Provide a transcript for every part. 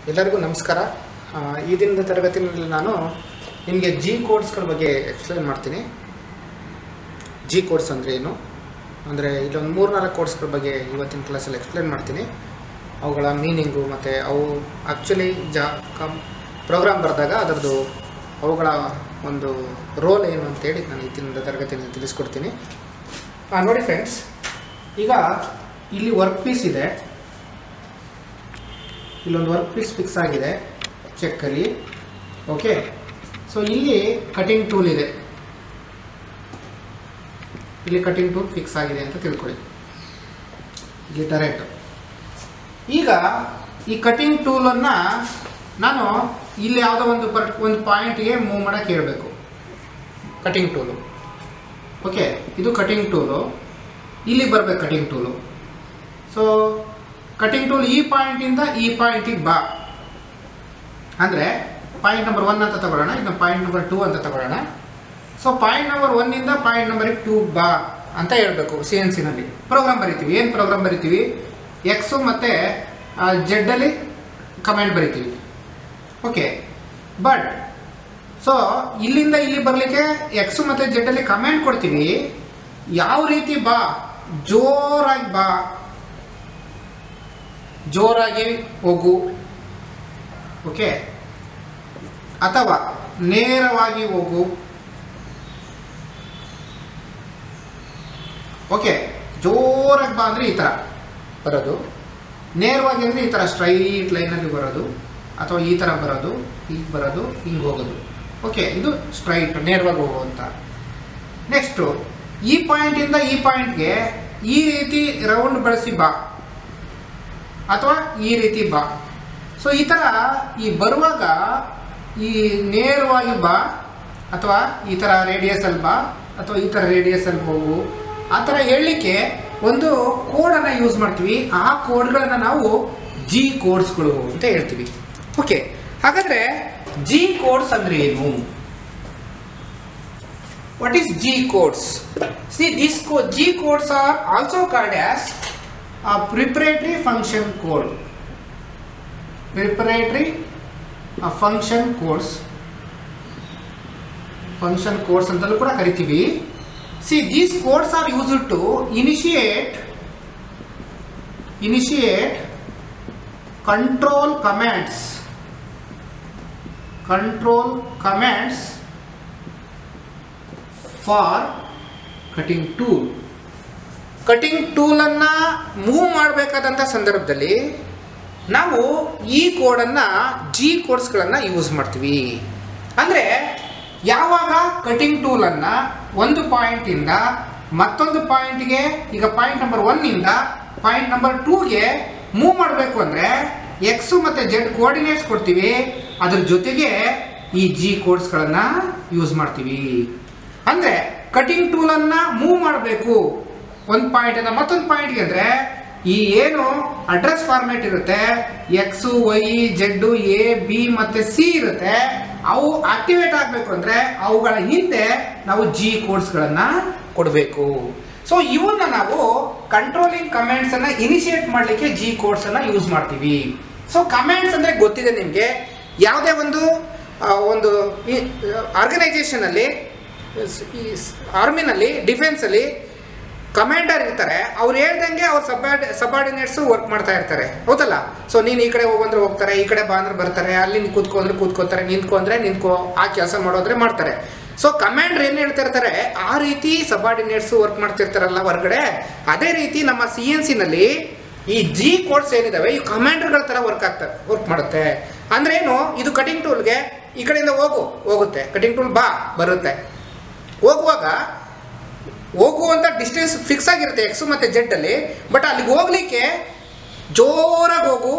ಎಲ್ಲರಿಗೂ ನಮಸ್ಕಾರ. ಈ ದಿನದ ತರಗತಿಯಲ್ಲಿ ನಾನು ನಿಮಗೆ ಜಿ ಕೋಡ್ಸ್ಗಳ ಬಗ್ಗೆ ಎಕ್ಸ್ಪ್ಲೈನ್ ಮಾಡ್ತೀನಿ. ಜಿ ಕೋಡ್ಸ್ ಅಂದರೆ ಏನು ಅಂದರೆ ಇಲ್ಲೊಂದು 3-4 ಕೋಡ್ಸ್ಗಳ ಬಗ್ಗೆ ಇವತ್ತಿನ ಕ್ಲಾಸಲ್ಲಿ ಎಕ್ಸ್ಪ್ಲೈನ್ ಮಾಡ್ತೀನಿ. ಅವುಗಳ ಮೀನಿಂಗು ಮತ್ತು ಅವು ಆ್ಯಕ್ಚುಲಿ ಪ್ರೋಗ್ರಾಮ್ ಬರೆದಾಗ ಅದರದ್ದು ಅವುಗಳ ಒಂದು ರೋಲ್ ಏನು ಅಂತೇಳಿ ನಾನು ಈ ದಿನದ ತರಗತಿಯಲ್ಲಿ ತಿಳಿಸ್ಕೊಡ್ತೀನಿ. ನೋಡಿ ಫ್ರೆಂಡ್ಸ್, ಈಗ ಇಲ್ಲಿ ವರ್ಕ್ ಪೀಸ್ ಇದೆ, ಇಲ್ಲೊಂದು ವರ್ಕ್ ಪೀಸ್ ಫಿಕ್ಸ್ ಆಗಿದೆ ಚೆಕ್ಕಲ್ಲಿ. ಓಕೆ, ಸೊ ಇಲ್ಲಿ ಕಟಿಂಗ್ ಟೂಲ್ ಇದೆ, ಇಲ್ಲಿ ಕಟಿಂಗ್ ಟೂಲ್ ಫಿಕ್ಸ್ ಆಗಿದೆ ಅಂತ ತಿಳ್ಕೊಳ್ಳಿ, ಇಲ್ಲಿ ಟರೆಟ್. ಈಗ ಈ ಕಟಿಂಗ್ ಟೂಲನ್ನು ನಾನು ಇಲ್ಲಿ ಯಾವುದೋ ಒಂದು ಪಾಯಿಂಟ್ಗೆ ಮೂವ್ ಮಾಡೋಕ್ಕೆ ಇರಬೇಕು. ಕಟಿಂಗ್ ಟೂಲು, ಓಕೆ, ಇದು ಕಟಿಂಗ್ ಟೂಲು, ಇಲ್ಲಿ ಬರಬೇಕು cutting tool. So cutting tool ಈ ಪಾಯಿಂಟಿಂದ ಈ ಪಾಯಿಂಟಿಗೆ ಬಾ ಅಂದರೆ ಪಾಯಿಂಟ್ ನಂಬರ್ 1 ಅಂತ ತಗೊಳ್ಳೋಣ, ಇದನ್ನ ಪಾಯಿಂಟ್ ನಂಬರ್ 2 ಅಂತ ತಗೊಳ್ಳೋಣ. So point number 1 point number 2 ಬಾ ಅಂತ ಹೇಳಬೇಕು. CNCನಲ್ಲಿ ಪ್ರೋಗ್ರಾಮ್ ಬರಿತೀವಿ. ಏನು ಪ್ರೋಗ್ರಾಮ್ ಬರಿತೀವಿ? ಎಕ್ಸು ಮತ್ತು ಜೆಡ್ಡಲ್ಲಿ ಕಮೆಂಟ್ ಬರಿತೀವಿ. ಓಕೆ, ಬಟ್ ಸೊ ಇಲ್ಲಿಂದ ಇಲ್ಲಿ ಬರಲಿಕ್ಕೆ ಎಕ್ಸು ಮತ್ತು ಜೆಡ್ಡಲ್ಲಿ ಕಮೆಂಟ್ ಕೊಡ್ತೀವಿ. ಯಾವ ರೀತಿ ಬಾ? ಜೋರಾಗಿ ಬಾ, ಜೋರಾಗಿ ಹೋಗು, ಓಕೆ, ಅಥವಾ ನೇರವಾಗಿ ಹೋಗು. ಓಕೆ, ಜೋರಾಗಿ ಬಾ ಅಂದರೆ ಈ ಥರ ಬರೋದು, ನೇರವಾಗಿ ಅಂದರೆ ಈ ಥರ ಸ್ಟ್ರೈಟ್ ಲೈನಲ್ಲಿ ಬರೋದು, ಅಥವಾ ಈ ಥರ ಬರೋದು, ಹೀಗೆ ಬರೋದು, ಹಿಂಗೆ ಹೋಗೋದು. ಓಕೆ, ಇದು ಸ್ಟ್ರೈಟ್ ನೇರವಾಗಿ ಹೋಗುವಂಥ. ನೆಕ್ಸ್ಟು ಈ ಪಾಯಿಂಟಿಂದ ಈ ಪಾಯಿಂಟ್ಗೆ ಈ ರೀತಿ ರೌಂಡ್ ಬಳಸಿ ಬಾ, ಅಥವಾ ಈ ರೀತಿ ಬಾ. ಸೊ ಈ ಥರ ಈ ಬರುವಾಗ ಈ ನೇರವಾಗಿ ಬಾ, ಅಥವಾ ಈ ಥರ ರೇಡಿಯಸಲ್ಲಿ ಬಾ, ಅಥವಾ ಈ ಥರ ರೇಡಿಯಸಲ್ಲಿ ಹೋಗು, ಆ ಥರ ಹೇಳಲಿಕ್ಕೆ ಒಂದು ಕೋಡನ್ನು ಯೂಸ್ ಮಾಡ್ತೀವಿ. ಆ ಕೋಡ್ಗಳನ್ನು ನಾವು ಜಿ ಕೋಡ್ಸ್ಗಳು ಅಂತ ಹೇಳ್ತೀವಿ. ಓಕೆ, ಹಾಗಾದರೆ ಜಿ ಕೋಡ್ಸ್ ಅಂದರೆ ಏನು? What is G codes? See this G codes are also called as preparatory function code. Preparatory function codes ಅಂತಲೂ ಕೂಡ ಕರಿತೀವಿ. See, these codes are used to initiate control commands for cutting tool. Cutting ಟೂಲನ್ನು move ಮಾಡಬೇಕಾದಂಥ ಸಂದರ್ಭದಲ್ಲಿ ನಾವು ಈ ಕೋಡನ್ನು G ಕೋಡ್ಸ್ಗಳನ್ನು use ಮಾಡ್ತೀವಿ. ಅಂದರೆ ಯಾವಾಗ ಕಟಿಂಗ್ ಟೂಲನ್ನು ಒಂದು ಪಾಯಿಂಟಿಂದ ಮತ್ತೊಂದು ಪಾಯಿಂಟ್ಗೆ, ಈಗ ಪಾಯಿಂಟ್ ನಂಬರ್ 1 ಪಾಯಿಂಟ್ ನಂಬರ್ 2ಗೆ ಮೂವ್ ಮಾಡಬೇಕು ಅಂದರೆ ಎಕ್ಸು ಮತ್ತು ಜೆಡ್ ಕೋಆರ್ಡಿನೇಟ್ಸ್ ಕೊಡ್ತೀವಿ, ಅದ್ರ ಜೊತೆಗೆ ಈ ಜಿ ಕೋಡ್ಸ್ಗಳನ್ನು ಯೂಸ್ ಮಾಡ್ತೀವಿ. ಅಂದರೆ ಕಟಿಂಗ್ ಟೂಲನ್ನು ಮೂವ್ ಮಾಡಬೇಕು ಒಂದು ಪಾಯಿಂಟಿಂದ ಮತ್ತೊಂದು ಪಾಯಿಂಟ್ಗೆ ಅಂದರೆ ಈ ಏನು ಅಡ್ರೆಸ್ ಫಾರ್ಮ್ಯಾಟ್ ಇರುತ್ತೆ, X Y Z A B ಮತ್ತು ಸಿ ಇರುತ್ತೆ, ಅವು ಆಕ್ಟಿವೇಟ್ ಆಗಬೇಕು ಅಂದರೆ ಅವುಗಳ ಹಿಂದೆ ನಾವು ಜಿ ಕೋಡ್ಸ್ಗಳನ್ನು ಕೊಡಬೇಕು. ಸೊ ಇವನ್ನ ನಾವು ಕಂಟ್ರೋಲಿಂಗ್ ಕಮೆಂಟ್ಸನ್ನು ಇನಿಷಿಯೇಟ್ ಮಾಡಲಿಕ್ಕೆ ಜಿ ಕೋಡ್ಸನ್ನು ಯೂಸ್ ಮಾಡ್ತೀವಿ. ಸೊ ಕಮೆಂಟ್ಸ್ ಅಂದರೆ ಗೊತ್ತಿದೆ ನಿಮಗೆ. ಯಾವುದೇ ಒಂದು ಆರ್ಗನೈಜೇಷನಲ್ಲಿ, ಆರ್ಮಿನಲ್ಲಿ, ಡಿಫೆನ್ಸಲ್ಲಿ ಕಮಾಂಡರ್ ಇರ್ತಾರೆ. ಅವ್ರು ಹೇಳ್ದಂಗೆ ಅವ್ರ ಸಬಾರ್ಡಿನೇಟ್ಸು ವರ್ಕ್ ಮಾಡ್ತಾ ಇರ್ತಾರೆ, ಹೌದಲ್ಲ? ಸೊ ನೀನು ಈ ಕಡೆ ಹೋಗಂದ್ರೆ ಹೋಗ್ತಾರೆ, ಈ ಕಡೆ ಬಾ ಅಂದ್ರೆ ಬರ್ತಾರೆ, ಅಲ್ಲಿ ಕೂತ್ಕೊ ಅಂದ್ರೆ ಕೂತ್ಕೋತಾರೆ, ನಿಂತ್ಕೊ ಅಂದ್ರೆ ನಿಂತ್ಕೋ, ಆ ಕೆಲಸ ಮಾಡೋದ್ರೆ ಮಾಡ್ತಾರೆ. ಸೊ ಕಮಾಂಡರ್ ಏನು ಹೇಳ್ತಾ ಇರ್ತಾರೆ ಆ ರೀತಿ ಸಬಾರ್ಡಿನೇಟ್ಸು ವರ್ಕ್ ಮಾಡ್ತಿರ್ತಾರಲ್ಲ ಹೊರಗಡೆ. ಅದೇ ರೀತಿ ನಮ್ಮ CNCನಲ್ಲಿ ಈ ಜಿ ಕೋಡ್ಸ್ ಏನಿದಾವೆ ಈ ಕಮಾಂಡರ್ಗಳ ಥರ ವರ್ಕ್ ಮಾಡುತ್ತೆ. ಅಂದ್ರೆ ಏನು? ಇದು ಕಟಿಂಗ್ ಟೂಲ್ಗೆ ಈ ಕಡೆಯಿಂದ ಹೋಗುತ್ತೆ, ಕಟಿಂಗ್ ಟೂಲ್ ಬಾ ಬರುತ್ತೆ. ಹೋಗುವಂಥ ಡಿಸ್ಟೆನ್ಸ್ ಫಿಕ್ಸ್ ಆಗಿರುತ್ತೆ ಎಕ್ಸು ಮತ್ತು ಜೆಡ್ಡಲ್ಲಿ. ಬಟ್ ಅಲ್ಲಿಗೆ ಹೋಗ್ಲಿಕ್ಕೆ ಜೋರಾಗಿ ಹೋಗು,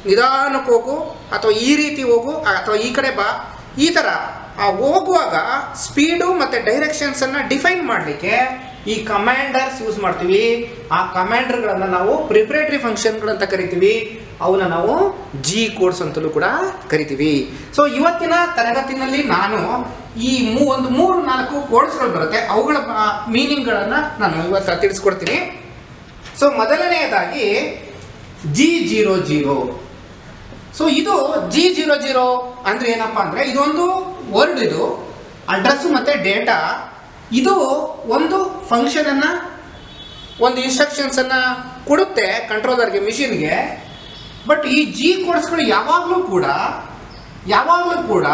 ನಿಧಾನಕ್ಕೆ ಹೋಗು, ಅಥವಾ ಈ ರೀತಿ ಹೋಗು, ಅಥವಾ ಈ ಕಡೆ ಬಾ, ಈ ಥರ ಹೋಗುವಾಗ ಸ್ಪೀಡು ಮತ್ತು ಡೈರೆಕ್ಷನ್ಸನ್ನು ಡಿಫೈನ್ ಮಾಡಲಿಕ್ಕೆ ಈ ಕಮಾಂಡರ್ಸ್ ಯೂಸ್ ಮಾಡ್ತೀವಿ. ಆ ಕಮಾಂಡರ್ಗಳನ್ನು ನಾವು ಪ್ರಿಪರೇಟರಿ ಫಂಕ್ಷನ್ಗಳಂತ ಕರಿತೀವಿ. ಅವನ್ನ ನಾವು ಜಿ ಕೋಡ್ಸ್ ಅಂತಲೂ ಕೂಡ ಕರಿತೀವಿ. ಸೊ ಇವತ್ತಿನ ತರಗತಿನಲ್ಲಿ ನಾನು ಈ 3-4 ಕೋಡ್ಸ್ಗಳು ಬರುತ್ತೆ, ಅವುಗಳ ಮೀನಿಂಗ್ಗಳನ್ನು ನಾನು ಇವತ್ತು ತಿಳಿಸ್ಕೊಡ್ತೀನಿ. ಸೊ ಮೊದಲನೆಯದಾಗಿ G00 ಸೊ ಇದು G00 ಅಂದ್ರೆ ಏನಪ್ಪಾ ಅಂದ್ರೆ ಇದೊಂದು ವರ್ಡ್, ಇದು ಅಡ್ರೆಸ್ ಮತ್ತೆ ಡೇಟಾ, ಇದು ಒಂದು ಫಂಕ್ಷನ್ ಅನ್ನ, ಒಂದು ಇನ್ಸ್ಟ್ರಕ್ಷನ್ಸ್ ಅನ್ನ ಕೊಡುತ್ತೆ ಕಂಟ್ರೋಲರ್ಗೆ, ಮಿಷಿನ್ಗೆ. ಬಟ್ ಈ ಜಿ ಕೋಡ್ಸ್ಗಳು ಯಾವಾಗಲೂ ಕೂಡ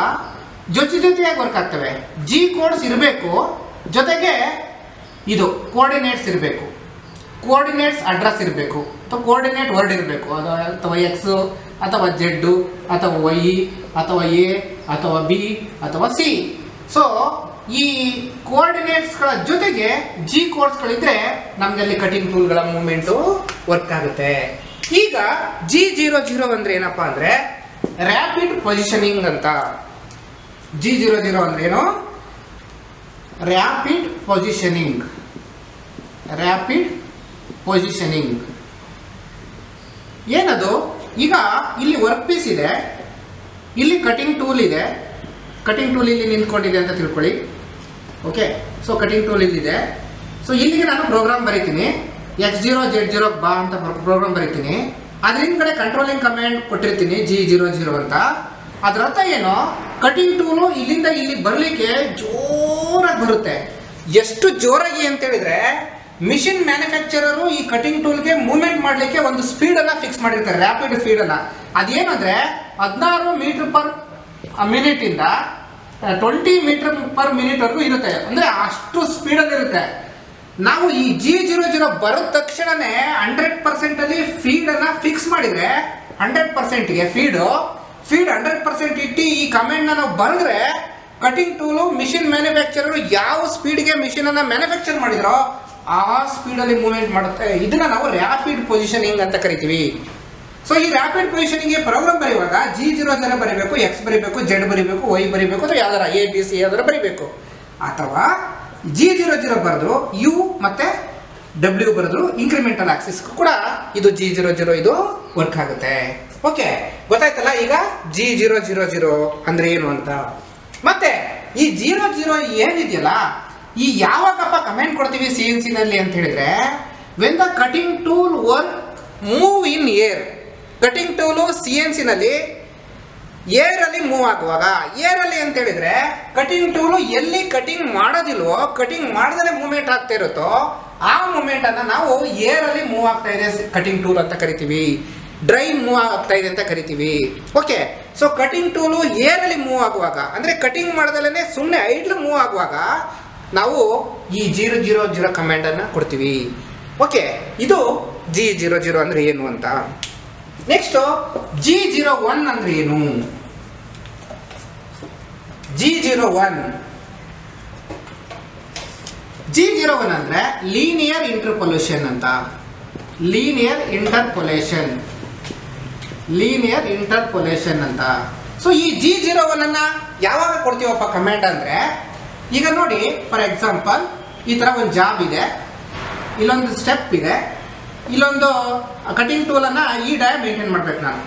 ಜೊತೆಯಾಗಿ ವರ್ಕ್ ಆಗ್ತವೆ. ಜಿ ಕೋಡ್ಸ್ ಇರಬೇಕು, ಜೊತೆಗೆ ಇದು ಕೋಆರ್ಡಿನೇಟ್ಸ್ ಇರಬೇಕು, ಕೋಆರ್ಡಿನೇಟ್ಸ್ ಅಡ್ರೆಸ್ ಇರಬೇಕು, ಅಥವಾ ಕೋಆರ್ಡಿನೇಟ್ ವರ್ಡ್ ಇರಬೇಕು, ಅಥವಾ ಎಕ್ಸ್ ಅಥವಾ ಜೆಡ್ ಅಥವಾ ವೈ ಅಥವಾ ಎ ಅಥವಾ ಬಿ ಅಥವಾ ಸಿ. ಸೊ ಈ ಕೋಆರ್ಡಿನೇಟ್ಸ್ಗಳ ಜೊತೆಗೆ ಜಿ ಕೋಡ್ಸ್ಗಳಿದ್ರೆ ನಮ್ಗೆ ಅಲ್ಲಿ ಕಟಿಂಗ್ ಟೂಲ್ಗಳ ಮೂವ್ಮೆಂಟು ವರ್ಕ್ ಆಗುತ್ತೆ. ಈಗ G00 ಅಂದ್ರೆ ಏನಪ್ಪಾ ಅಂದ್ರೆ ರ್ಯಾಪಿಡ್ ಪೊಸಿಷನಿಂಗ್ ಅಂತ. G00 ಅಂದ್ರೆ ಏನು? Rapid positioning. ಏನದು? ಈಗ ಇಲ್ಲಿ ವರ್ಕ್ ಪೀಸ್ ಇದೆ, ಇಲ್ಲಿ ಕಟಿಂಗ್ ಟೂಲ್ ಇದೆ, ಕಟಿಂಗ್ ಟೂಲ್ ಇಲ್ಲಿ ನಿಂತ್ಕೊಂಡಿದೆ ಅಂತ ತಿಳ್ಕೊಳ್ಳಿ. ಓಕೆ, ಸೊ ಕಟಿಂಗ್ ಟೂಲ್ ಇಲ್ಲಿದೆ. ಸೊ ಇಲ್ಲಿಗೆ ನಾನು ಪ್ರೋಗ್ರಾಮ್ ಬರೀತೀನಿ, X0 Z0 ಬಾ ಅಂತ ಪ್ರೋಗ್ರಾಮ್ ಬರೀತೀನಿ. ಅದ್ರ ಹಿಂದ್ಗಡೆ ಕಂಟ್ರೋಲಿಂಗ್ ಕಮಾಂಡ್ ಕೊಟ್ಟಿರ್ತೀನಿ G00 ಅಂತ. ಅದ್ರ ಅರ್ಥ ಏನು? ಕಟಿಂಗ್ ಟೂಲು ಇಲ್ಲಿಂದ ಇಲ್ಲಿ ಬರಲಿಕ್ಕೆ ಜೋರಾಗಿ ಬರುತ್ತೆ. ಎಷ್ಟು ಜೋರಾಗಿ ಅಂತ ಹೇಳಿದ್ರೆ ಮಿಷಿನ್ ಮ್ಯಾನುಫ್ಯಾಕ್ಚರರು ಈ ಕಟಿಂಗ್ ಟೂಲ್ಗೆ ಮೂವ್ಮೆಂಟ್ ಮಾಡಲಿಕ್ಕೆ ಒಂದು ಸ್ಪೀಡ್ ಅನ್ನ ಫಿಕ್ಸ್ ಮಾಡಿರ್ತಾರೆ, ರ್ಯಾಪಿಡ್ ಸ್ಪೀಡ್ ಅನ್ನ. ಅದೇನಂದ್ರೆ 16 ಮೀಟರ್ ಪರ್ ಮಿನಿಟ್ ಇಂದ 20 ಮೀಟರ್ ಪರ್ ಮಿನಿಟ್ ವರೆಗೂ ಇರುತ್ತೆ. ಅಂದ್ರೆ ಅಷ್ಟು ಸ್ಪೀಡಲ್ಲಿ ಇರುತ್ತೆ. ನಾವು ಈ G00 ಬರೋದ ತಕ್ಷಣನೇ 100% ಅಲ್ಲಿ ಫೀಡ್ ಅನ್ನ ಫಿಕ್ಸ್ ಮಾಡಿದ್ರೆ 100%ಗೆ ಫೀಡ್ 100% ಇಟ್ಟು ಈ ಕಮೆಂಟ್ ನಾವು ಬರೆದ್ರೆ ಕಟಿಂಗ್ ಟೂಲು ಮಿಷಿನ್ ಮ್ಯಾನುಫ್ಯಾಕ್ಚರರ್ ಯಾವ ಸ್ಪೀಡ್ಗೆ ಮಿಷಿನ್ ಅನ್ನ ಮ್ಯಾನುಫ್ಯಾಕ್ಚರ್ ಮಾಡಿದ್ರೋ ಆ ಸ್ಪೀಡ್ ಅಲ್ಲಿ ಮೂವ್ಮೆಂಟ್ ಮಾಡುತ್ತೆ. ಇದನ್ನ ನಾವು ರ್ಯಾಪಿಡ್ ಪೊಸಿಷನಿಂಗ್ ಅಂತ ಕರಿತೀವಿ. ಸೊ ಈ ರ್ಯಾಪಿಡ್ ಪೊಸಿಷನಿಂಗ್ ಪ್ರೋಗ್ರಾಮ್ ಬರೆಯುವಾಗ G00 ಬರೀಬೇಕು, ಎಕ್ಸ್ ಬರೀಬೇಕು, ಜೆಡ್ ಬರೀಬೇಕು, ವೈ ಬರೀಬೇಕು, ಅಥವಾ ಯಾವ್ದಾರ ABC ಯಾವ್ದಾರ ಬರೀಬೇಕು. ಅಥವಾ G00 ಬರೆದ್ರು ಯು ಮತ್ತೆ ಡಬ್ಲ್ಯೂ ಬರೆದ್ರು ಇನ್ಕ್ರಿಮೆಂಟಲ್ ಆಕ್ಸಿಸ್ ಕೂಡ ಇದು G00 ಇದು ವರ್ಕ್ ಆಗುತ್ತೆ. ಓಕೆ, ಗೊತ್ತಾಯ್ತಲ್ಲ ಈಗ G000 ಅಂದ್ರೆ ಏನು ಅಂತ. ಮತ್ತೆ ಈ 00 ಏನಿದೆಯಲ್ಲ, ಈ ಯಾವಾಗಪ್ಪ ಕಮೆಂಟ್ ಕೊಡ್ತೀವಿ CNC ನಲ್ಲಿ ಅಂತ ಹೇಳಿದ್ರೆ, when the cutting tool work move in air. Cutting tool CNC ನಲ್ಲಿ ಏರ್ ಅಲ್ಲಿ ಮೂವ್ ಆಗುವಾಗ, ಏರ್ ಅಲ್ಲಿ ಅಂತ ಹೇಳಿದ್ರೆ ಕಟಿಂಗ್ ಟೂಲು ಎಲ್ಲಿ ಕಟಿಂಗ್ ಮಾಡೋದಿಲ್ವೋ, ಕಟಿಂಗ್ ಮಾಡದಲ್ಲೇ ಮೂವ್ಮೆಂಟ್ ಆಗ್ತಾ ಇರುತ್ತೋ ಆ ಮೂವ್ಮೆಂಟ್ ಅನ್ನ ನಾವು ಏರ್ ಅಲ್ಲಿ ಮೂವ್ ಆಗ್ತಾ ಇದೆ ಕಟಿಂಗ್ ಟೂಲ್ ಅಂತ ಕರಿತೀವಿ, ಡ್ರೈವ್ ಮೂವ್ ಆಗ್ತಾ ಇದೆ ಅಂತ ಕರಿತೀವಿ. Okay, so cutting tool air ಅಲ್ಲಿ ಮೂವ್ ಆಗುವಾಗ ಅಂದ್ರೆ ಕಟಿಂಗ್ ಮಾಡದಲ್ಲೇ ಸುಮ್ಮನೆ ಐಡ್ಲು ಮೂವ್ ಆಗುವಾಗ ನಾವು ಈ G00 ಕಮಾಂಡ್ ಅನ್ನ ಕೊಡ್ತೀವಿ. ಓಕೆ, ಇದು G00 ಅಂದ್ರೆ ಏನು ಅಂತ. ನೆಕ್ಸ್ಟ್ G01 ಅಂದ್ರೆ ಏನು? G01 ಅಂದ್ರೆ ಲೀನಿಯರ್ ಇಂಟರ್ಪೊಲೇಷನ್ ಅಂತ. ಲೀನಿಯರ್ ಇಂಟರ್ಪೊಲೇಷನ್ ಅಂತ. ಸೊ ಈ G01 ಅನ್ನ ಯಾವಾಗ ಕೊಡ್ತೀವಪ್ಪ ಕಮಾಂಡ್ ಅಂದ್ರೆ, ಈಗ ನೋಡಿ ಫಾರ್ ಎಕ್ಸಾಂಪಲ್ ಈ ತರ ಒಂದು ಜಾಬ್ ಇದೆ, ಇಲ್ಲೊಂದು ಸ್ಟೆಪ್ ಇದೆ, ಇಲ್ಲೊಂದು ಕಟಿಂಗ್ ಟೂಲ್ ಅನ್ನ ಈ ಡಯ ಮೇಂಟೈನ್ ಮಾಡ್ಬೇಕು ನಾನು,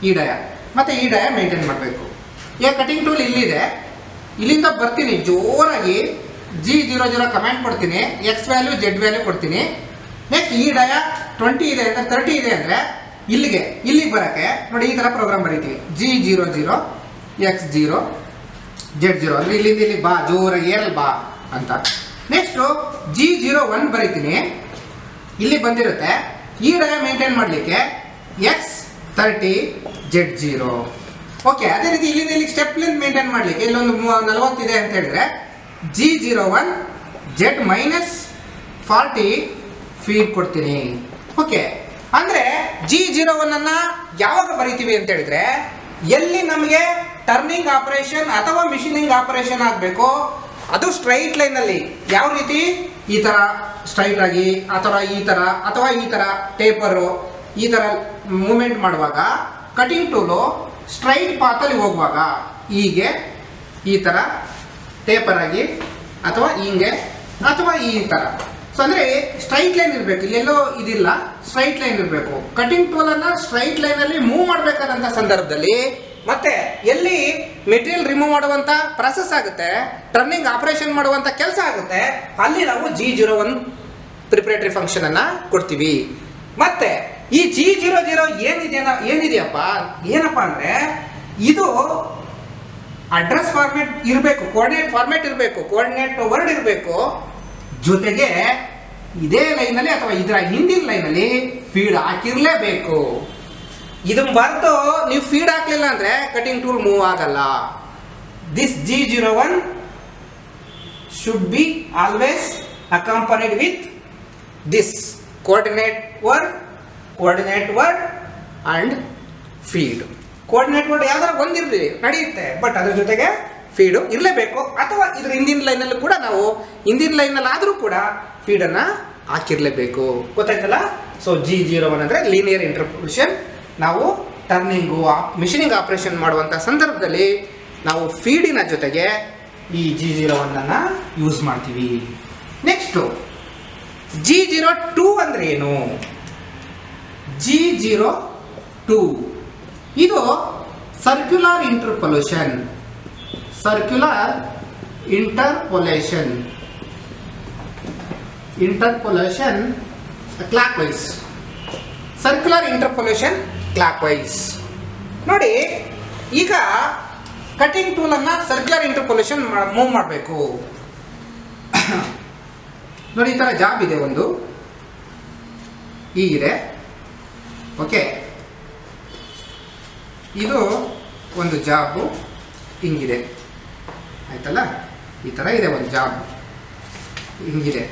ಈ ಡಯ ಮತ್ತೆ ಈ ಡಯ ಮೇಂಟೈನ್ ಮಾಡಬೇಕು. ಈಗ ಕಟಿಂಗ್ ಟೂಲ್ ಇಲ್ಲಿದೆ, ಇಲ್ಲಿಂದ ಬರ್ತೀನಿ ಜೋರಾಗಿ G00 ಕಮಾಂಡ್ ಕೊಡ್ತೀನಿ, ಎಕ್ಸ್ ವ್ಯಾಲ್ಯೂ ಜೆಡ್ ವ್ಯಾಲ್ಯೂ ಕೊಡ್ತೀನಿ. ನೆಕ್ಸ್ಟ್ ಈ ಡಯ 20 ಇದೆ ಅಂದ್ರೆ 30 ಇದೆ ಅಂದ್ರೆ ಇಲ್ಲಿಗೆ ಬರಕ್ಕೆ ನೋಡಿ ಈ ತರ ಪ್ರೋಗ್ರಾಮ್ ಬರೀತೀವಿ G00 X0 Z0 ಅಂದ್ರೆ ಇಲ್ಲಿಂದ ಇಲ್ಲಿ ಬಾ, ಜೋರಾಗಿ ಏರಲ್ ಬಾ ಅಂತ. ನೆಕ್ಸ್ಟ್ G01 ಬರೀತೀನಿ, ಇಲ್ಲಿ ಬಂದಿರುತ್ತೆ ಈ ಡಯ ಮೇಂಟೈನ್ ಮಾಡಲಿಕ್ಕೆ X30 Z0. ಓಕೆ, ಅದೇ ರೀತಿ ಇಲ್ಲಿಂದ ಇಲ್ಲಿ ಸ್ಟೆಪ್ ಲೆಂತ್ ಮೇಂಟೈನ್ ಮಾಡಲಿಕ್ಕೆ ಇಲ್ಲೊಂದು 40 ಇದೆ ಅಂತ ಹೇಳಿದ್ರೆ G01 Z-40 ಫೀಡ್ ಕೊಡ್ತೀನಿ. ಓಕೆ, ಅಂದ್ರೆ G01 ಅನ್ನ ಯಾವಾಗ ಬರೀತೀವಿ ಅಂತ ಹೇಳಿದ್ರೆ, ಎಲ್ಲಿ ನಮಗೆ ಟರ್ನಿಂಗ್ ಆಪರೇಷನ್ ಅಥವಾ ಮಿಷಿನಿಂಗ್ ಆಪರೇಷನ್ ಆಗಬೇಕು ಅದು ಸ್ಟ್ರೈಟ್ ಲೈನ್ ಅಲ್ಲಿ, ಯಾವ ರೀತಿ ಈ ತರ ಸ್ಟ್ರೈಟ್ ಆಗಿ ಅಥವಾ ಈ ತರ ಟೇಪರ್ ಈ ತರ ಮೂವ್ಮೆಂಟ್ ಮಾಡುವಾಗ, ಕಟಿಂಗ್ ಟೂಲು ಸ್ಟ್ರೈಟ್ ಪಾತಲ್ಲಿ ಹೋಗುವಾಗ ಹೀಗೆ ಈ ತರ ಟೇಪರ್ ಆಗಿ ಅಥವಾ ಹಿಂಗೆ ಅಥವಾ ಈ ತರ. ಸೊ ಅಂದ್ರೆ ಸ್ಟ್ರೈಟ್ ಲೈನ್ ಇರಬೇಕು, ಇಲ್ಲೆಲ್ಲೋ ಇದಿಲ್ಲ, ಸ್ಟ್ರೈಟ್ ಲೈನ್ ಇರಬೇಕು. ಕಟಿಂಗ್ ಟೂಲ್ ಅನ್ನ ಸ್ಟ್ರೈಟ್ ಲೈನ್ ಅಲ್ಲಿ ಮೂವ್ ಮಾಡಬೇಕಾದಂತ ಸಂದರ್ಭದಲ್ಲಿ ಮತ್ತೆ ಎಲ್ಲಿ ಮೆಟೀರಿಯಲ್ ರಿಮೂವ್ ಮಾಡುವಂತ ಪ್ರಾಸೆಸ್ ಆಗುತ್ತೆ, ಟರ್ನಿಂಗ್ ಆಪರೇಷನ್ ಮಾಡುವಂತ ಕೆಲಸ ಆಗುತ್ತೆ, ಅಲ್ಲಿ ನಾವು G01 ಪ್ರಿಪರೇಟರಿ ಫಂಕ್ಷನ್ ಅನ್ನ ಕೊಡ್ತೀವಿ. ಮತ್ತೆ ಈ G00 ಏನಿದೆಯಪ್ಪ ಏನಪ್ಪ ಅಂದರೆ ಇದು ಅಡ್ರೆಸ್ ಫಾರ್ಮೆಟ್ ಇರಬೇಕು, ಕೋಆರ್ಡಿನೇಟ್ ಫಾರ್ಮೆಟ್ ಇರಬೇಕು, ಕೋಆರ್ಡಿನೇಟ್ ವರ್ಡ್ ಇರಬೇಕು, ಜೊತೆಗೆ ಇದೇ ಲೈನಲ್ಲಿ ಅಥವಾ ಇದರ ಹಿಂದಿನ ಲೈನಲ್ಲಿ ಫೀಡ್ ಹಾಕಿರಲೇಬೇಕು. ಇದನ್ನ ಬರೆದು ನೀವು ಫೀಡ್ ಹಾಕಲಿಲ್ಲ ಅಂದರೆ ಕಟಿಂಗ್ ಟೂಲ್ ಮೂವ್ ಆಗಲ್ಲ. This G01 should be always accompanied with this coordinate word and feed. Coordinate word ಯಾವ್ದಾರ ಒಂದಿರಲಿ ನಡೆಯುತ್ತೆ, ಬಟ್ ಅದ್ರ ಜೊತೆಗೆ ಫೀಡು ಇರಲೇಬೇಕು. ಅಥವಾ ಇದ್ರ ಹಿಂದಿನ ಲೈನಲ್ಲಿ ಕೂಡ ನಾವು ಹಿಂದಿನ ಲೈನಲ್ಲಿ ಆದರೂ ಕೂಡ ಫೀಡನ್ನು ಹಾಕಿರಲೇಬೇಕು. ಗೊತ್ತಾಯ್ತಲ್ಲ? ಸೊ G01 ಅಂದರೆ ಲೀನಿಯರ್ ಇಂಟರ್ಪೋಲೇಷನ್. ನಾವು ಟರ್ನಿಂಗು ಮಿಷಿನಿಂಗ್ ಆಪರೇಷನ್ ಮಾಡುವಂಥ ಸಂದರ್ಭದಲ್ಲಿ ನಾವು ಫೀಡಿನ ಜೊತೆಗೆ ಈ G01 ಅನ್ನು ಯೂಸ್ ಮಾಡ್ತೀವಿ. ನೆಕ್ಸ್ಟು G02 ಅಂದರೆ ಏನು? G02 ಇದು circular interpolation clockwise. Circular interpolation clockwise. ನೋಡಿ, ಈಗ ಕಟಿಂಗ್ ಟೂಲನ್ನು ಸರ್ಕ್ಯುಲರ್ ಇಂಟರ್ಪೋಲೇಷನ್ ಮೂವ್ ಮಾಡಬೇಕು. ನೋಡಿ, ಈ ಥರ ಜಾಬ್ ಇದೆ, ಒಂದು ಹೀಗಿದೆ. ಓಕೆ, ಇದು ಒಂದು ಜಾಬು ಹಿಂಗಿದೆ, ಆಯ್ತಲ್ಲ? ಈ ಥರ ಇದೆ ಒಂದು ಜಾಬ್, ಹಿಂಗಿದೆ.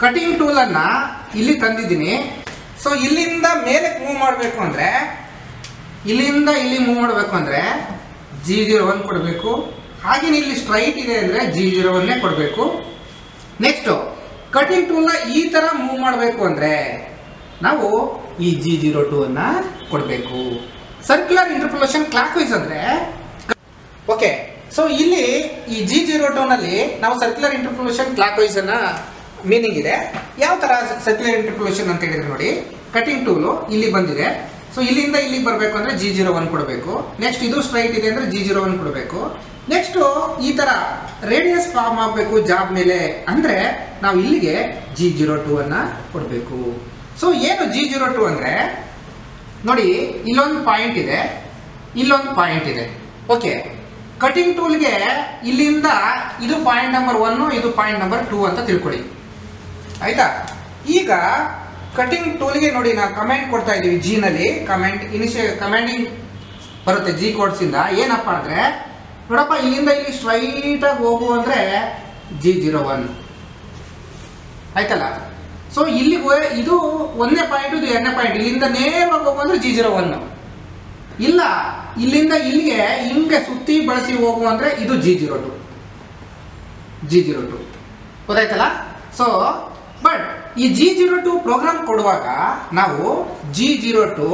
ಕಟಿಂಗ್ ಟೂಲನ್ನು ಇಲ್ಲಿ ತಂದಿದ್ದೀನಿ. ಸೊ ಇಲ್ಲಿಂದ ಮೇಲೆ ಮೂವ್ ಮಾಡಬೇಕು ಅಂದರೆ, ಇಲ್ಲಿಂದ ಇಲ್ಲಿ ಮೂವ್ ಮಾಡಬೇಕು ಅಂದರೆ G01 ಕೊಡಬೇಕು. ಹಾಗೆ ಇಲ್ಲಿ ಸ್ಟ್ರೈಟ್ ಇದೆ ಅಂದರೆ G01 ಕೊಡಬೇಕು. ನೆಕ್ಸ್ಟು ಕಟಿಂಗ್ ಟೂಲ್ನ ಈ ಥರ ಮೂವ್ ಮಾಡಬೇಕು ಅಂದರೆ ನಾವು ಈ G02 ಅನ್ನು ಕೊಡಬೇಕು. ಸರ್ಕ್ಯುಲರ್ ಇಂಟರ್ಪೋಲೇಷನ್ ಕ್ಲಾಕ್ವೈಸ್ ಅಂದರೆ ಓಕೆ. ಸೊ ಇಲ್ಲಿ ಈ G02ನಲ್ಲಿ ನಾವು ಸರ್ಕ್ಯುಲರ್ ಇಂಟರ್ಪೋಲೇಷನ್ ಕ್ಲಾಕ್ವೈಸ್ ಅನ್ನ ಮೀನಿಂಗ್ ಇದೆ. ಯಾವ ಥರ ಸರ್ಕ್ಯುಲರ್ ಇಂಟರ್ಪೋಲೇಷನ್ ಅಂತ ಹೇಳಿದ್ರೆ ನೋಡಿ, ಕಟಿಂಗ್ ಟೂಲು ಇಲ್ಲಿ ಬಂದಿದೆ. ಸೊ ಇಲ್ಲಿಂದ ಇಲ್ಲಿಗೆ ಬರಬೇಕು ಅಂದರೆ G01 ಕೊಡಬೇಕು. ನೆಕ್ಸ್ಟ್ ಇದು ಸ್ಟ್ರೈಟ್ ಇದೆ ಅಂದರೆ G01 ಕೊಡಬೇಕು. ನೆಕ್ಸ್ಟು ಈ ಥರ ರೇಡಿಯಸ್ ಫಾರ್ಮ್ ಆಗಬೇಕು ಜಾಬ್ ಮೇಲೆ ಅಂದರೆ ನಾವು ಇಲ್ಲಿಗೆ G02 ಅನ್ನು ಕೊಡಬೇಕು. ಸೊ ಏನು G02 ಅಂದರೆ ನೋಡಿ, ಇಲ್ಲೊಂದು ಪಾಯಿಂಟ್ ಇದೆ, ಇಲ್ಲೊಂದು ಪಾಯಿಂಟ್ ಇದೆ. ಓಕೆ, ಕಟಿಂಗ್ ಟೂಲ್ಗೆ ಇಲ್ಲಿಂದ ಇದು ಪಾಯಿಂಟ್ ನಂಬರ್ 1, ಇದು ಪಾಯಿಂಟ್ ನಂಬರ್ 2 ಅಂತ ತಿಳ್ಕೊಳ್ಳಿ, ಆಯ್ತಾ? ಈಗ ಕಟಿಂಗ್ ಟೂಲ್ಗೆ ನೋಡಿ, ನಾವು ಕಮೆಂಟ್ ಕೊಡ್ತಾ ಇದ್ದೀವಿ. Gನಲ್ಲಿ ಕಮೆಂಡಿಂಗ್ ಬರುತ್ತೆ G ಕೋಡ್ಸಿಂದ. ಏನಪ್ಪ ಅಂದರೆ ನೋಡಪ್ಪ, ಇಲ್ಲಿಂದ ಇಲ್ಲಿ ಸ್ಟ್ರೈಟಾಗಿ ಹೋಗು ಅಂದರೆ G01, ಆಯ್ತಲ್ಲ? ಸೊ ಇಲ್ಲಿಗೆ ಇದು ಒಂದನೇ ಪಾಯಿಂಟ್, ಇದು ಎರಡನೇ ಪಾಯಿಂಟ್. ಇಲ್ಲಿಂದ ನೇರವಾಗಿ ಹೋಗು ಅಂದರೆ G01. ಇಲ್ಲ, ಇಲ್ಲಿಂದ ಇಲ್ಲಿಗೆ ಹಿಂಗೆ ಸುತ್ತಿ ಬಳಸಿ ಹೋಗು ಅಂದರೆ ಇದು G02. ಗೊತ್ತಾಯ್ತಲ್ಲ? ಸೊ ಬಟ್ ಈ G02 ಪ್ರೋಗ್ರಾಮ್ ಕೊಡುವಾಗ ನಾವು G02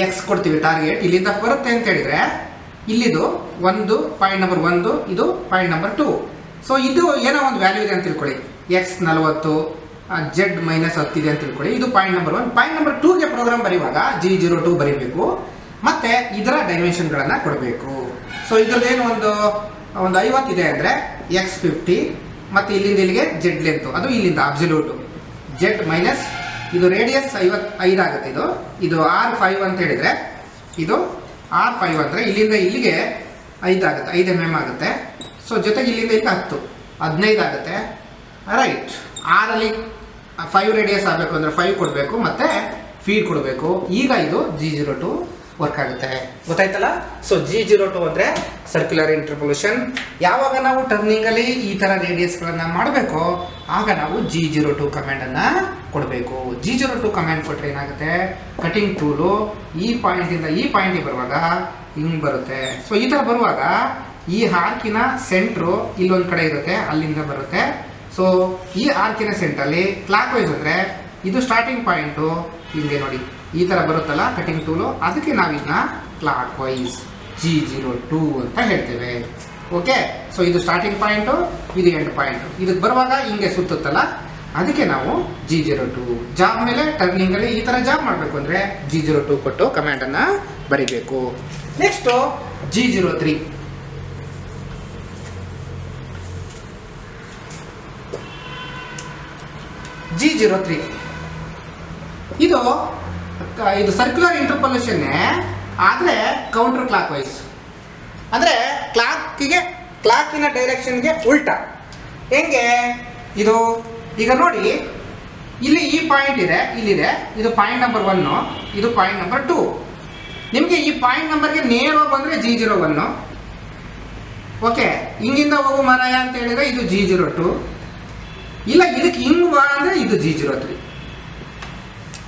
X ಕೊಡ್ತೀವಿ ಟಾರ್ಗೆಟ್. ಇಲ್ಲಿಂದ ಬರುತ್ತೆ ಅಂತ ಹೇಳಿದ್ರೆ ಇಲ್ಲಿದು ಒಂದು ಪಾಯಿಂಟ್ ನಂಬರ್ 1, ಇದು ಪಾಯಿಂಟ್ ನಂಬರ್ 2. ಸೊ ಇದು ಏನೋ ಒಂದು ವ್ಯಾಲ್ಯೂ ಇದೆ ಅಂತ ತಿಳ್ಕೊಳ್ಳಿ. X 40, Z -10 ಇದೆ ಅಂತ ತಿಳ್ಕೊಳ್ಳಿ. ಇದು ಪಾಯಿಂಟ್ ನಂಬರ್ 1. ಪಾಯಿಂಟ್ ನಂಬರ್ 2ಗೆ ಪ್ರೋಗ್ರಾಮ್ ಬರೆಯುವಾಗ G02 ಬರೀಬೇಕು, ಮತ್ತೆ ಇದರ ಡೈಮೆನ್ಷನ್ಗಳನ್ನು ಕೊಡಬೇಕು. ಸೊ ಇದರದ್ದೇನು ಒಂದು 50 ಇದೆ ಅಂದರೆ X 50, ಮತ್ತು ಇಲ್ಲಿಂದ ಇಲ್ಲಿಗೆ Z ಲೆಂತ್, ಅದು ಇಲ್ಲಿಂದ ಅಬ್ಸಲ್ಯೂಟು Z ಮೈನಸ್ ಇದು ರೇಡಿಯಸ್ 55 ಆಗುತ್ತೆ. ಇದು R5 ಅಂತ ಹೇಳಿದರೆ ಇದು R5 ಅಂದರೆ ಇಲ್ಲಿಂದ ಇಲ್ಲಿಗೆ 5 ಆಗುತ್ತೆ, 5 mm ಆಗುತ್ತೆ. ಸೊ ಜೊತೆಗೆ ಇಲ್ಲಿಂದ ಇಲ್ಲಿ 10, 15 ಆಗುತ್ತೆ. ರೈಟ್, ಆರಲ್ಲಿ 5 ರೇಡಿಯಸ್ ಆಗಬೇಕು ಅಂದರೆ 5 ಕೊಡಬೇಕು, ಮತ್ತು ಫೀಡ್ ಕೊಡಬೇಕು. ಈಗ ಇದು G02 ವರ್ಕ್ ಆಗುತ್ತೆ. ಗೊತ್ತಾಯ್ತಲ್ಲ? ಸೊ G02 ಅಂದರೆ ಸರ್ಕ್ಯುಲರ್ ಇಂಟರ್ಪೋಲೇಷನ್. ಯಾವಾಗ ನಾವು ಟರ್ನಿಂಗಲ್ಲಿ ಈ ಥರ ರೇಡಿಯಸ್ಗಳನ್ನು ಮಾಡಬೇಕು ಆಗ ನಾವು G02 ಕಮ್ಯಾಂಡನ್ನು ಕೊಡಬೇಕು. G02 ಕಮ್ಯಾಂಡ್ ಕೊಟ್ಟರೆ ಏನಾಗುತ್ತೆ, ಕಟಿಂಗ್ ಟೂಲು ಈ ಪಾಯಿಂಟಿಂದ ಈ ಪಾಯಿಂಟಿಗೆ ಬರುವಾಗ ಹಿಂಗೆ ಬರುತ್ತೆ. ಸೊ ಈ ಥರ ಬರುವಾಗ ಈ ಆರ್ಕಿನ ಸೆಂಟ್ರು ಇಲ್ಲೊಂದು ಕಡೆ ಇರುತ್ತೆ, ಅಲ್ಲಿಂದ ಬರುತ್ತೆ. ಸೊ ಈ ಆರ್ಕಿನ ಸೆಂಟ್ರಲ್ಲಿ ಕ್ಲಾಕ್ ವೈಸ್ ಅಂದರೆ ಇದು ಸ್ಟಾರ್ಟಿಂಗ್ ಪಾಯಿಂಟು ಹಿಂಗೆ ನೋಡಿ ಈ ಥರ ಬರುತ್ತಲ್ಲ ಕಟಿಂಗ್ ಟೂಲು, ಅದಕ್ಕೆ ನಾವಿದನ್ನ ಕ್ಲಾಕ್ ವೈಸ್ G02 ಅಂತ ಹೇಳ್ತೇವೆ. ಓಕೆ, ಸೊ ಇದು ಸ್ಟಾರ್ಟಿಂಗ್ ಪಾಯಿಂಟು, ಇದು ಎಂಡ್ ಪಾಯಿಂಟು. ಇದಕ್ಕೆ ಬರುವಾಗ ಹಿಂಗೆ ಸುತ್ತುತ್ತಲ್ಲ, ಅದಕ್ಕೆ ನಾವು G02 ಜಾಬ್ ಮೇಲೆ ಟರ್ನಿಂಗಲ್ಲಿ ಈ ಥರ ಜಾಬ್ ಮಾಡಬೇಕು ಅಂದರೆ G02 ಕೊಟ್ಟು ಕಮ್ಯಾಂಡನ್ನು ಬರೀಬೇಕು. Next G03. G03 ಇದು ಇದು ಸರ್ಕ್ಯುಲರ್ ಇಂಟರ್ಪೊಲೇಷನ್ನೇ, ಆದರೆ ಕೌಂಟರ್ ಕ್ಲಾಕ್ ವೈಸ್. ಅಂದರೆ ಕ್ಲಾಕಿನ ಡೈರೆಕ್ಷನ್ಗೆ ಉಲ್ಟಾ. ಹೆಂಗೆ ಇದು? ಈಗ ನೋಡಿ, ಇಲ್ಲಿ ಈ ಪಾಯಿಂಟ್ ಇದೆ, ಇಲ್ಲಿದೆ, ಇದು ಪಾಯಿಂಟ್ ನಂಬರ್ 1, ಇದು ಪಾಯಿಂಟ್ ನಂಬರ್ 2. ನಿಮಗೆ ಈ ಪಾಯಿಂಟ್ ನಂಬರ್ಗೆ ನೇರವಾಗಿ ಬಂದರೆ G01. ಓಕೆ, ಹಿಂಗಿಂದ ಹೋಗು ಮಾರಾಯ ಅಂತ ಹೇಳಿದ್ರೆ ಇದು G02. ಇಲ್ಲ ಇದಕ್ಕೆ ಹಿಂಗೆ ಬಾ ಅಂದರೆ ಇದು G03.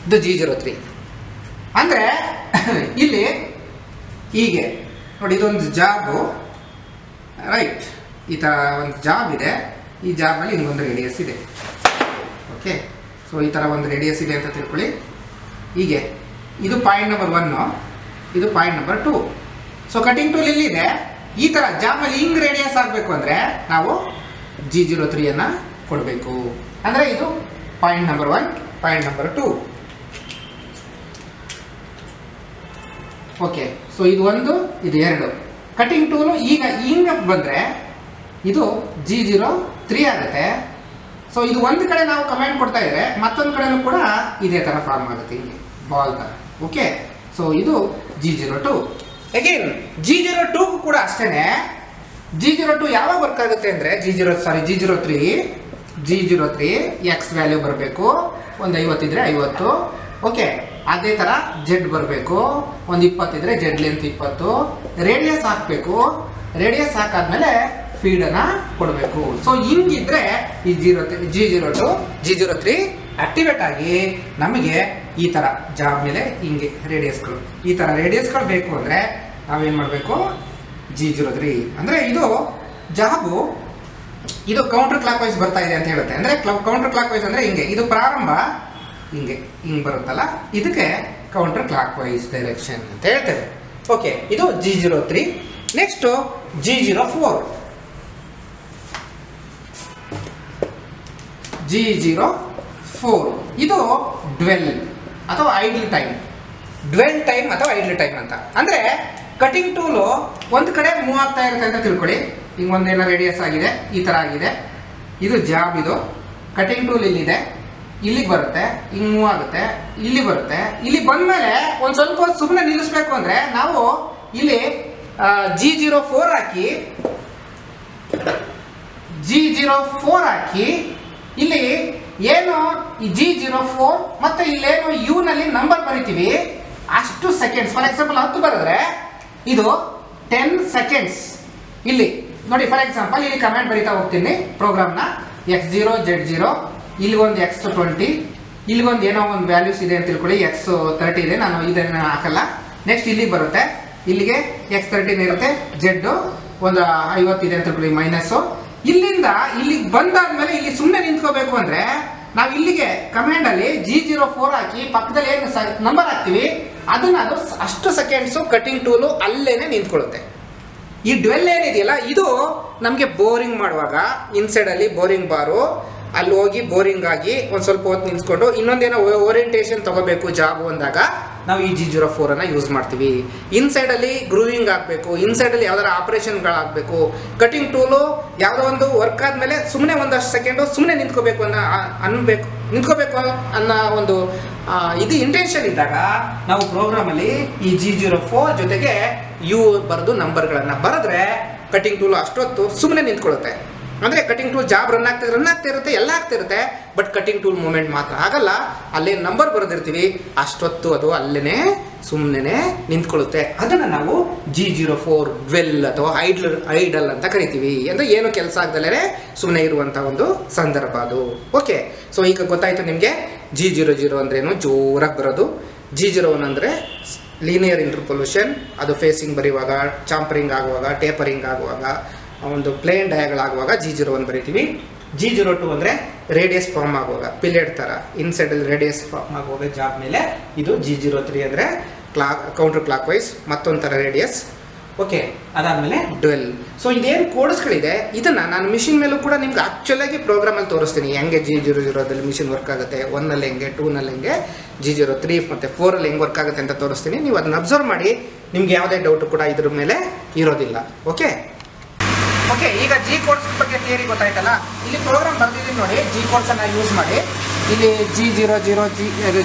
ಇದು G03 ಅಂದರೆ ಇಲ್ಲಿ ಹೀಗೆ ನೋಡಿ, ಇದೊಂದು ಜಾಬು, ರೈಟ್? ಈ ಥರ ಒಂದು ಜಾಬ್ ಇದೆ. ಈ ಜಾಬಲ್ಲಿ ಹಿಂಗೊಂದು ರೇಡಿಯಸ್ ಇದೆ. ಓಕೆ, ಸೊ ಈ ಥರ ಒಂದು ರೇಡಿಯಸ್ ಇದೆ ಅಂತ ತಿಳ್ಕೊಳ್ಳಿ. ಹೀಗೆ ಇದು ಪಾಯಿಂಟ್ ನಂಬರ್ 1, ಇದು point number 2. So cutting tool ಇಲ್ಲಿದೆ. ಈ ಥರ ಜಾಬಲ್ಲಿ ಹಿಂಗೆ ರೇಡಿಯಸ್ ಆಗಬೇಕು ಅಂದರೆ ನಾವು G03 ಕೊಡಬೇಕು. ಅಂದರೆ ಇದು point number 1, point number 2. Okay, so ಇದು 1, ಇದು 2. ಕಟಿಂಗ್ ಟೂಲು ಈಗ ಹಿಂಗೆ ಬಂದರೆ ಇದು G03 ಆಗುತ್ತೆ. ಸೊ ಇದು ಒಂದು ಕಡೆ ನಾವು ಕಮೆಂಟ್ ಕೊಡ್ತಾ ಇದ್ರೆ ಮತ್ತೊಂದು ಕಡೆನೂ ಕೂಡ ಇದೇ ಥರ ಫಾರ್ಮ್ ಆಗುತ್ತೆ, ಹಿಂಗೆ ಬಾಲ್ ಥರ. ಓಕೆ, ಸೊ ಇದು G02. ಅಗೇನ್ G02 ಕೂಡ ಅಷ್ಟೇ. G02 ಯಾವಾಗ ವರ್ಕ್ ಆಗುತ್ತೆ ಅಂದರೆ G03 ಎಕ್ಸ್ ವ್ಯಾಲ್ಯೂ ಬರಬೇಕು. ಒಂದು 50 ಇದ್ರೆ 50. ಓಕೆ, ಅದೇ ಥರ ಜೆಡ್ ಬರಬೇಕು. ಒಂದು 20 ಇದ್ರೆ ಜೆಡ್ ಲೆಂತ್ 20. ರೇಡಿಯಸ್ ಹಾಕಬೇಕು. ರೇಡಿಯಸ್ ಹಾಕಾದ್ಮೇಲೆ ಫೀಡನ್ನು ಕೊಡಬೇಕು. ಸೊ ಹಿಂಗಿದ್ರೆ ಈ G03 ಆಕ್ಟಿವೇಟ್ ಆಗಿ ನಮಗೆ ಈ ಥರ ಜಾಬ್ ಮೇಲೆ ಹಿಂಗೆ ರೇಡಿಯಸ್ಗಳು, ಈ ಥರ ರೇಡಿಯಸ್ಗಳು ಬೇಕು ಅಂದರೆ ನಾವೇನು ಮಾಡಬೇಕು? G03 ಅಂದರೆ ಇದು ಜಾಬು, ಇದು ಕೌಂಟರ್ ಕ್ಲಾಕ್ ವೈಸ್ ಬರ್ತಾ ಇದೆ ಅಂತ ಹೇಳುತ್ತೆ. ಅಂದರೆ ಕೌಂಟರ್ ಕ್ಲಾಕ್ ವೈಸ್ ಅಂದರೆ ಹಿಂಗೆ, ಇದು ಪ್ರಾರಂಭ ಹಿಂಗೆ ಬರುತ್ತಲ್ಲ, ಇದಕ್ಕೆ ಕೌಂಟರ್ ಕ್ಲಾಕ್ ವೈಸ್ ಡೈರೆಕ್ಷನ್ ಅಂತ ಹೇಳ್ತೇವೆ. ಓಕೆ, ಇದು G03. Next G04. ಇದು ಡ್ವೆಲ್ ಅಥವಾ ಐಡಲ್ ಟೈಮ್. ಡ್ವೆಲ್ ಟೈಮ್ ಅಥವಾ ಐಡಲ್ ಟೈಮ್ ಅಂತ ಅಂದರೆ ಕಟಿಂಗ್ ಟೂಲು ಒಂದು ಕಡೆ ಮೂವ್ ಆಗ್ತಾ ಇರುತ್ತೆ ಅಂತ ತಿಳ್ಕೊಳ್ಳಿ. ಹಿಂಗೆ ಒಂದೇನೋ ರೇಡಿಯಸ್ ಆಗಿದೆ, ಈ ಥರ ಆಗಿದೆ. ಇದು ಜಾಬ್, ಇದು ಕಟಿಂಗ್ ಟೂಲ್ ಇಲ್ಲಿದೆ, ಇಲ್ಲಿಗೆ ಬರುತ್ತೆ, ಹಿಂಗೆ ಮೂವ್ ಆಗುತ್ತೆ, ಇಲ್ಲಿ ಬರುತ್ತೆ. ಇಲ್ಲಿ ಬಂದಮೇಲೆ ಒಂದು ಸ್ವಲ್ಪ ಹೊತ್ತು ಸುಮ್ಮನೆ ನಿಲ್ಲಿಸ್ಬೇಕು ಅಂದರೆ ನಾವು ಇಲ್ಲಿ G04 ಹಾಕಿ ಇಲ್ಲಿ ಏನು ಈ G04 ಮತ್ತೆ ಇಲ್ಲೇನು ಯು ನಲ್ಲಿ ನಂಬರ್ ಬರಿತೀವಿ, ಅಷ್ಟು ಸೆಕೆಂಡ್ಸ್. ಫಾರ್ ಎಕ್ಸಾಂಪಲ್ 10 ಬರೆದ್ರೆ ಇದು 10 ಸೆಕೆಂಡ್ಸ್. ಇಲ್ಲಿ ನೋಡಿ, ಫಾರ್ ಎಕ್ಸಾಂಪಲ್ ಇಲ್ಲಿ ಕಮೆಂಟ್ ಬರಿತಾ ಹೋಗ್ತೀನಿ ಪ್ರೋಗ್ರಾಮ್ನ. X0 Z0, ಇಲ್ಲಿ ಒಂದು X20, ಇಲ್ಲಿಗೊಂದು ಏನೋ ಒಂದು ವ್ಯಾಲ್ಯೂಸ್ ಇದೆ ಅಂತ ತಿಳ್ಕೊಳ್ಳಿ. X30 ಇದೆ, ನಾನು ಇದನ್ನು ಹಾಕಲ್ಲ. ನೆಕ್ಸ್ಟ್ ಇಲ್ಲಿಗೆ ಬರುತ್ತೆ, ಇಲ್ಲಿಗೆ X13 ಇರುತ್ತೆ. Z ಒಂದು 50 ಇದೆ ಅಂತ ತಿಳ್ಕೊಳ್ಳಿ, ಮೈನಸ್ಸು. ಇಲ್ಲಿಂದ ಇಲ್ಲಿಗೆ ಬಂದಾದ್ಮೇಲೆ ಇಲ್ಲಿ ಸುಮ್ಮನೆ ನಿಂತ್ಕೋಬೇಕು ಅಂದರೆ ನಾವು ಇಲ್ಲಿಗೆ ಕಮಾಂಡ್ ಅಲ್ಲಿ G04 ಹಾಕಿ ಪಕ್ಕದಲ್ಲಿ ಏನು ನಂಬರ್ ಹಾಕ್ತೀವಿ ಅದನ್ನ ಅದು ಅಷ್ಟು ಸೆಕೆಂಡ್ಸು ಕಟಿಂಗ್ ಟೂಲು ಅಲ್ಲೇನೆ ನಿಂತ್ಕೊಳ್ಳುತ್ತೆ. ಈ ಡ್ವೆಲ್ ಏನಿದೆಯಲ್ಲ ಇದು ನಮಗೆ ಬೋರಿಂಗ್ ಮಾಡುವಾಗ ಇನ್ಸೈಡ್ ಅಲ್ಲಿ ಬೋರಿಂಗ್ ಬಾರು ಅಲ್ಲಿ ಹೋಗಿ ಬೋರಿಂಗ್ ಆಗಿ ಒಂದು ಸ್ವಲ್ಪ ಹೊತ್ತು ನಿಂತ್ಕೊಂಡು ಇನ್ನೊಂದೇನೋ ಓರಿಯಂಟೇಷನ್ ತಗೋಬೇಕು ಜಾಬ್ ಅಂದಾಗ ನಾವು ಈ G04 ಅನ್ನ ಯೂಸ್ ಮಾಡ್ತೀವಿ. ಇನ್ಸೈಡ್ ಅಲ್ಲಿ ಗ್ರೂವಿಂಗ್ ಆಗಬೇಕು, ಇನ್ಸೈಡ್ ಅಲ್ಲಿ ಯಾವ್ದಾರ ಆಪರೇಷನ್ಗಳಾಗಬೇಕು. ಕಟಿಂಗ್ ಟೂಲು ಯಾವುದೋ ಒಂದು ವರ್ಕ್ ಆದ್ಮೇಲೆ ಸುಮ್ಮನೆ ಒಂದಷ್ಟು ಸೆಕೆಂಡು ಸುಮ್ಮನೆ ನಿಂತ್ಕೋಬೇಕು ನಿಂತ್ಕೋಬೇಕು ಅನ್ನೋ ಒಂದು ಇದು ಇಂಟೆನ್ಷನ್ ಇದ್ದಾಗ ನಾವು ಪ್ರೋಗ್ರಾಮಲ್ಲಿ ಈ G04 ಜೊತೆಗೆ ಯು ಬರೆದು ನಂಬರ್ಗಳನ್ನು ಬರೆದ್ರೆ ಕಟಿಂಗ್ ಟೂಲು ಅಷ್ಟೊತ್ತು ಸುಮ್ಮನೆ ನಿಂತ್ಕೊಳ್ಳುತ್ತೆ. ಅಂದರೆ ಕಟಿಂಗ್ ಟೂಲ್ ಜಾಬ್ ರನ್ ಆಗ್ತಾ ಇರುತ್ತೆ, ಎಲ್ಲ ಆಗ್ತಾ ಇರುತ್ತೆ, ಬಟ್ ಕಟಿಂಗ್ ಟೂಲ್ ಮೂಮೆಂಟ್ ಮಾತ್ರ ಆಗಲ್ಲ. ಅಲ್ಲೇ ನಂಬರ್ ಬರೆದಿರ್ತೀವಿ, ಅಷ್ಟೊತ್ತು ಅದು ಅಲ್ಲೇ ಸುಮ್ಮನೆ ನಿಂತ್ಕೊಳ್ಳುತ್ತೆ. ಅದನ್ನು ನಾವು G04 ಡ್ವೆಲ್ ಅಥವಾ ಐಡಲ್ ಅಂತ ಕರಿತೀವಿ. ಅಂದರೆ ಏನು ಕೆಲಸ ಆಗ್ದಲೇ ಸುಮ್ಮನೆ ಇರುವಂಥ ಒಂದು ಸಂದರ್ಭ ಅದು. ಓಕೆ, ಸೊ ಈಗ ಗೊತ್ತಾಯಿತು ನಿಮಗೆ G00 ಅಂದ್ರೇನು, ಜೋರಾಗಿ ಬರೋದು. G01 ಅಂದರೆ ಲೀನಿಯರ್ ಇಂಟರ್ಪೊಲ್ಯೂಷನ್, ಅದು ಫೇಸಿಂಗ್ ಬರೆಯುವಾಗ, ಚಾಂಪರಿಂಗ್ ಆಗುವಾಗ, ಟೇಪರಿಂಗ್ ಆಗುವಾಗ, ಒಂದು ಪ್ಲೇನ್ ಡಯಾಗಳಾಗುವಾಗ G01 ಬರಿತೀವಿ. G02 ಅಂದರೆ ರೇಡಿಯಸ್ ಫಾರ್ಮ್ ಆಗುವಾಗ, ಪಿಲೆಟ್ ಥರ ಇನ್ಸೈಡಲ್ಲಿ ರೇಡಿಯಸ್ ಫಾರ್ಮ್ ಆಗುವಾಗ ಜಾಬ್ ಮೇಲೆ. ಇದು G03 ಅಂದರೆ ಕೌಂಟರ್ ಕ್ಲಾಕ್ ವೈಸ್ ಮತ್ತೊಂದು ಥರ ರೇಡಿಯಸ್. ಓಕೆ, ಅದಾದಮೇಲೆ ಡ್ವೆಲ್. ಸೊ ಇದೇನು ಕೋಡ್ಸ್ಗಳಿದೆ ಇದನ್ನು ನಾನು ಮಿಷಿನ್ ಮೇಲೂ ಕೂಡ ನಿಮ್ಗೆ ಆ್ಯಕ್ಚುಲಾಗಿ ಪ್ರೋಗ್ರಾಮಲ್ಲಿ ತೋರಿಸ್ತೀನಿ. ಹೆಂಗೆ G00ದಲ್ಲಿ ಮಿಷಿನ್ ವರ್ಕ್ ಆಗುತ್ತೆ, 1ನಲ್ಲಿ ಹೆಂಗೆ, 2ನಲ್ಲಿ ಹೆಂಗೆ, G03 ಮತ್ತು 4ಅಲ್ಲಿ ಹೆಂಗೆ ವರ್ಕ್ ಆಗುತ್ತೆ ಅಂತ ತೋರಿಸ್ತೀನಿ. ನೀವು ಅದನ್ನ ಅಬ್ಸರ್ವ್ ಮಾಡಿ, ನಿಮ್ಗೆ ಯಾವುದೇ ಡೌಟು ಕೂಡ ಇದ್ರ ಮೇಲೆ ಇರೋದಿಲ್ಲ. ಓಕೆ, ಈಗ G ಕೋಡ್ಸ್ ಬಗ್ಗೆ ಥಿಯರಿ ಗೊತ್ತಾಯ್ತಲ್ಲ. ಇಲ್ಲಿ ಪ್ರೋಗ್ರಾಮ್ ಬರ್ತಿದ್ದೀನಿ ನೋಡಿ, G ಕೋಡ್ಸನ್ನು ಯೂಸ್ ಮಾಡಿ ಇಲ್ಲಿ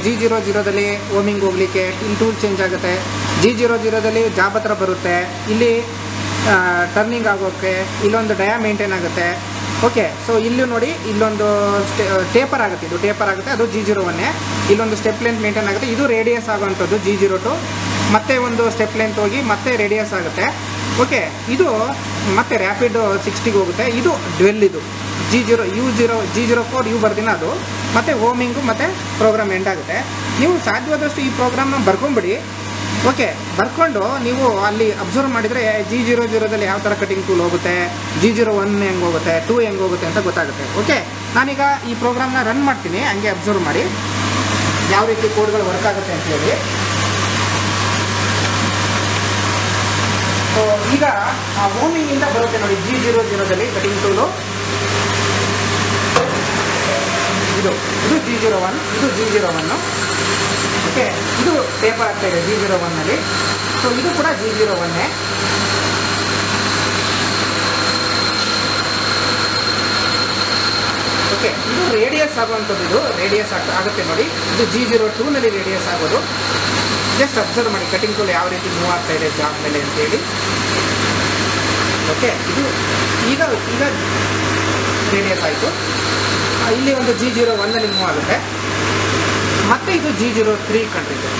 G00ದಲ್ಲಿ ಓಮಿಂಗ್ ಹೋಗ್ಲಿಕ್ಕೆ ಇಲ್ಲಿ ಟೂಲ್ ಚೇಂಜ್ ಆಗುತ್ತೆ. G00ದಲ್ಲಿ ಜಾಬ್ ಹತ್ರ ಬರುತ್ತೆ. ಇಲ್ಲಿ ಟರ್ನಿಂಗ್ ಆಗೋಕ್ಕೆ ಇಲ್ಲೊಂದು ಡಯಾ ಮೇಂಟೈನ್ ಆಗುತ್ತೆ. ಓಕೆ, ಸೊ ಇಲ್ಲಿ ನೋಡಿ ಇಲ್ಲೊಂದು ಟೇಪರ್ ಆಗುತ್ತೆ, ಇದು ಟೇಪರ್ ಆಗುತ್ತೆ, ಅದು G01. ಇಲ್ಲೊಂದು ಸ್ಟೆಪ್ ಲೆಂತ್ ಮೇಂಟೈನ್ ಆಗುತ್ತೆ, ಇದು ರೇಡಿಯಸ್ ಆಗುವಂಥದ್ದು G02. ಮತ್ತೆ ಒಂದು ಸ್ಟೆಪ್ ಲೆಂತ್ ಹೋಗಿ ಮತ್ತೆ ರೇಡಿಯಸ್ ಆಗುತ್ತೆ. ಓಕೆ, ಇದು ಮತ್ತೆ ರ್ಯಾಪಿಡ್ 60ಗೆ ಹೋಗುತ್ತೆ. ಇದು ಡ್ವೆಲ್, ಇದು G04 ಇವು ಬರ್ದಿನ ಅದು ಮತ್ತೆ ಹೋಮಿಂಗು ಮತ್ತು ಪ್ರೋಗ್ರಾಮ್ ಎಂಡ್ ಆಗುತ್ತೆ. ನೀವು ಸಾಧ್ಯವಾದಷ್ಟು ಈ ಪ್ರೋಗ್ರಾಮ್ನ ಬರ್ಕೊಂಬಿಡಿ. ಓಕೆ, ಬರ್ಕೊಂಡು ನೀವು ಅಲ್ಲಿ ಅಬ್ಸರ್ವ್ ಮಾಡಿದರೆ G00ದಲ್ಲಿ ಯಾವ ಥರ ಕಟಿಂಗ್ ಟೂಲ್ ಹೋಗುತ್ತೆ, G01 ಹೆಂಗೆ ಹೋಗುತ್ತೆ, 2 ಹೆಂಗೆ ಹೋಗುತ್ತೆ ಅಂತ ಗೊತ್ತಾಗುತ್ತೆ. ಓಕೆ, ನಾನೀಗ ಈ ಪ್ರೋಗ್ರಾಮ್ನ ರನ್ ಮಾಡ್ತೀನಿ, ಹಂಗೆ ಅಬ್ಸರ್ವ್ ಮಾಡಿ ಯಾವ ರೀತಿ ಕೋಡ್ಗಳು ವರ್ಕ್ ಆಗುತ್ತೆ ಅಂತ ಹೇಳಿ. ಸೊ ಈಗ ಆ ಹೋಮಿಂಗಿಂದ ಬರುತ್ತೆ ನೋಡಿ G00ದಲ್ಲಿ ಕಟಿಂಗ್ ಟೂಲು. ಇದು G01, ಇದು G01. ಓಕೆ, ಇದು ಪೇಪರ್ ಆಗ್ತಾ ಇದೆ G01ನಲ್ಲಿ. ಸೊ ಇದು ಕೂಡ G01. ಓಕೆ, ಇದು ರೇಡಿಯಸ್ ಆಗುವಂಥದ್ದು, ಇದು ರೇಡಿಯಸ್ ಆಗುತ್ತೆ ನೋಡಿ. ಇದು G02ನಲ್ಲಿ ರೇಡಿಯಸ್ ಆಗೋದು. ಜಸ್ಟ್ ಅಬ್ಸರ್ವ್ ಮಾಡಿ ಕಟಿಂಗ್ ಟೂಲ್ ಯಾವ ರೀತಿ ಮೂವ್ ಆಗ್ತಾ ಇದೆ ಜಾಬ್ ಮೇಲೆ ಅಂತೇಳಿ. ಓಕೆ, ಇದು ಈಗ ರೇಡಿಯಸ್ ಆಯಿತು. ಇಲ್ಲಿ ಒಂದು G01ನಲ್ಲಿ ಮೂವ್ ಆಗುತ್ತೆ. ಮತ್ತೆ ಇದು G03 ಕಂಡ್ರಿದೆ.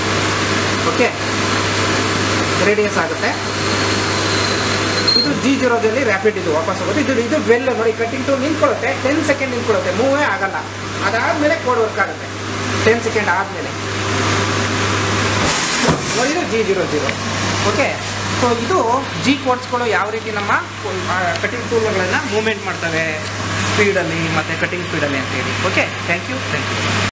ಓಕೆ, ರೇಡಿಯಸ್ ಆಗುತ್ತೆ. ಇದು G0ದಲ್ಲಿ ರ್ಯಾಪಿಡ್, ಇದು ವಾಪಸ್ ಹೋಗುತ್ತೆ. ಇದು ವೆಲ್ ನೋಡಿ, ಕಟಿಂಗ್ ಟೂಲ್ ನಿಂತ್ಕೊಳ್ಳುತ್ತೆ, 10 ಸೆಕೆಂಡ್ ನಿಂತ್ಕೊಳ್ಳುತ್ತೆ, ಮೂವೇ ಆಗಲ್ಲ. ಅದಾದಮೇಲೆ ಕೋಡ್ ವರ್ಕ್ ಆಗುತ್ತೆ 10 ಸೆಕೆಂಡ್ ಆದಮೇಲೆ. ನೋಡಿ, ಇದು G00. ಓಕೆ, ಸೊ ಇದು G ಕೋಡ್ಸ್ಗಳು ಯಾವ ರೀತಿ ನಮ್ಮ ಕಟಿಂಗ್ ಟೂಲ್ಗಳನ್ನು ಮೂವ್ಮೆಂಟ್ ಮಾಡ್ತವೆ ಸ್ಪೀಡಲ್ಲಿ ಮತ್ತು ಕಟಿಂಗ್ ಸ್ಪೀಡಲ್ಲಿ ಅಂತೇಳಿ. Okay, thank you.